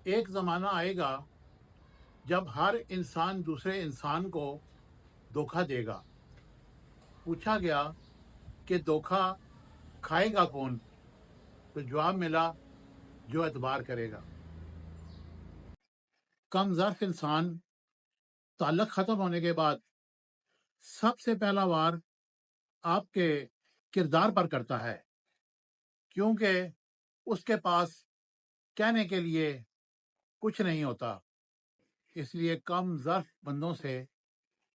ایک زمانہ آئے گا جب ہر انسان دوسرے انسان کو دھوکہ دے گا۔ پوچھا گیا کہ دھوکہ کھائے گا کون؟ تو جواب ملا، جو اعتبار کرے گا۔ کم ظرف انسان تعلق ختم ہونے کے بعد سب سے پہلا وار آپ کے کردار پر کرتا ہے، کیونکہ اس کے پاس کہنے کے لیے کچھ نہیں ہوتا۔ اس لیے کم ظرف بندوں سے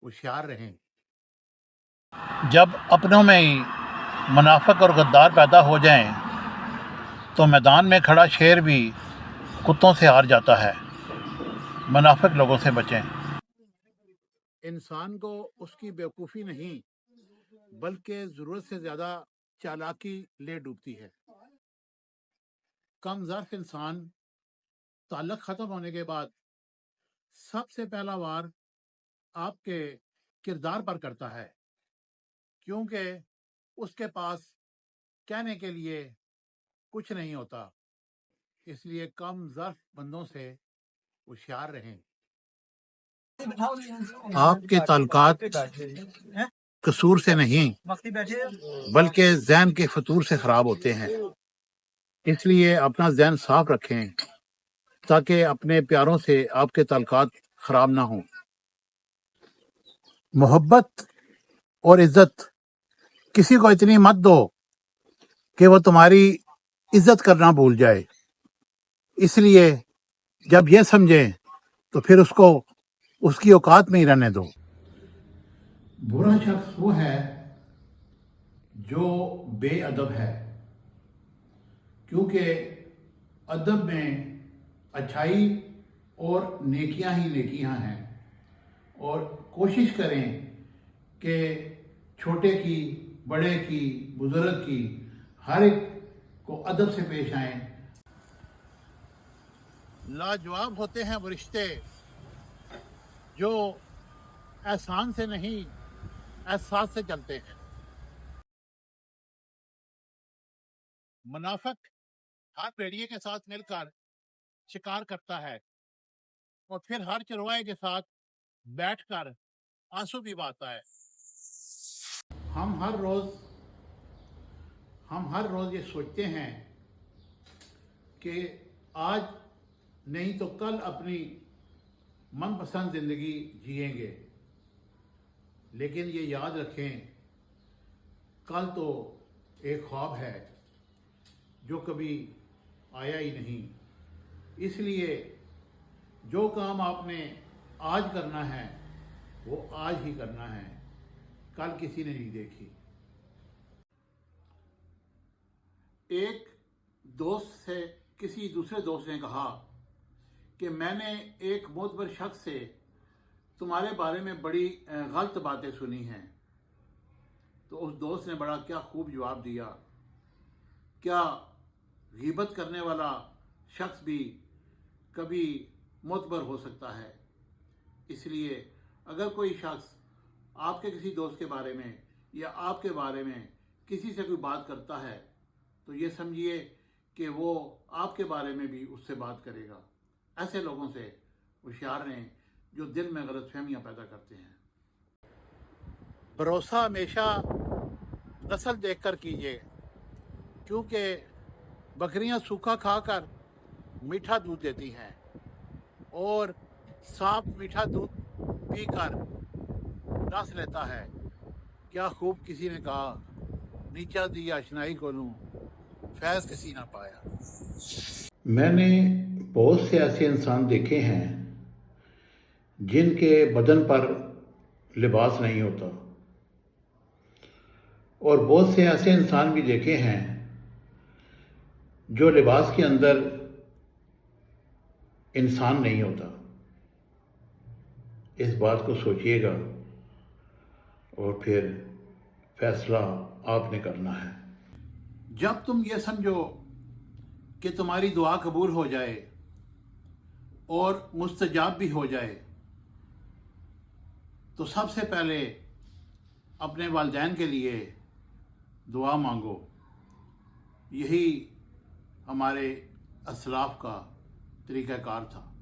ہوشیار رہیں۔ جب اپنوں میں ہی منافق اور غدار پیدا ہو جائیں تو میدان میں کھڑا شیر بھی کتوں سے ہار جاتا ہے۔ منافق لوگوں سے بچیں۔ انسان کو اس کی بیوقوفی نہیں بلکہ ضرورت سے زیادہ چالاکی لے ڈوبتی ہے۔ کم ظرف انسان تعلق ختم ہونے کے بعد سب سے پہلا وار آپ کے کردار پر کرتا ہے، کیونکہ اس کے پاس کہنے کے لیے کچھ نہیں ہوتا۔ اس لیے کم ظرف بندوں سے ہوشیار رہیں۔ آپ کے تعلقات قصور سے نہیں بلکہ ذہن کے فطور سے خراب ہوتے ہیں۔ اس لیے اپنا ذہن صاف رکھیں تاکہ اپنے پیاروں سے آپ کے تعلقات خراب نہ ہوں۔ محبت اور عزت کسی کو اتنی مت دو کہ وہ تمہاری عزت کرنا بھول جائے۔ اس لیے جب یہ سمجھیں تو پھر اس کو اس کی اوقات میں ہی رہنے دو۔ برا شخص وہ ہے جو بے ادب ہے، کیونکہ ادب میں اچھائی اور نیکیاں ہی نیکیاں ہیں۔ اور کوشش کریں کہ چھوٹے کی، بڑے کی، بزرگ کی، ہر ایک کو ادب سے پیش آئیں۔ لاجواب ہوتے ہیں وہ رشتے جو احسان سے نہیں احساس سے چلتے ہیں۔ منافق ہر بھیڑیے کے ساتھ مل کر شکار کرتا ہے اور پھر ہر چروائے کے ساتھ بیٹھ کر آنسو بھی بہاتا ہے۔ ہم ہر روز یہ سوچتے ہیں کہ آج نہیں تو کل اپنی من پسند زندگی جئیں گے، لیکن یہ یاد رکھیں کل تو ایک خواب ہے جو کبھی آیا ہی نہیں۔ اس لیے جو کام آپ نے آج کرنا ہے وہ آج ہی کرنا ہے، کل کسی نے نہیں دیکھی۔ ایک دوست سے کسی دوسرے دوست نے کہا کہ میں نے ایک معتبر شخص سے تمہارے بارے میں بڑی غلط باتیں سنی ہیں۔ تو اس دوست نے بڑا کیا خوب جواب دیا، کیا غیبت کرنے والا شخص بھی کبھی معتبر ہو سکتا ہے؟ اس لیے اگر کوئی شخص آپ کے کسی دوست کے بارے میں یا آپ کے بارے میں کسی سے کوئی بات کرتا ہے تو یہ سمجھیے کہ وہ آپ کے بارے میں بھی اس سے بات کرے گا۔ ایسے لوگوں سے ہوشیار رہیں جو دل میں غلط فہمیاں پیدا کرتے ہیں۔ بھروسہ ہمیشہ نسل دیکھ کر کیجیے، کیونکہ بکریاں سوکھا کھا کر میٹھا دودھ دیتی ہیں اور سانپ میٹھا دودھ پی کر رس لیتا ہے۔ کیا خوب کسی نے کہا، نیچا دی آشنائی کو لوں فیض کسی نہ پایا۔ میں نے بہت سے ایسے انسان دیکھے ہیں جن کے بدن پر لباس نہیں ہوتا، اور بہت سے ایسے انسان بھی دیکھے ہیں جو لباس کے اندر انسان نہیں ہوتا۔ اس بات کو سوچیے گا اور پھر فیصلہ آپ نے کرنا ہے۔ جب تم یہ سمجھو کہ تمہاری دعا قبول ہو جائے اور مستجاب بھی ہو جائے تو سب سے پہلے اپنے والدین کے لیے دعا مانگو۔ یہی ہمارے اسلاف کا طریقہ کار تھا.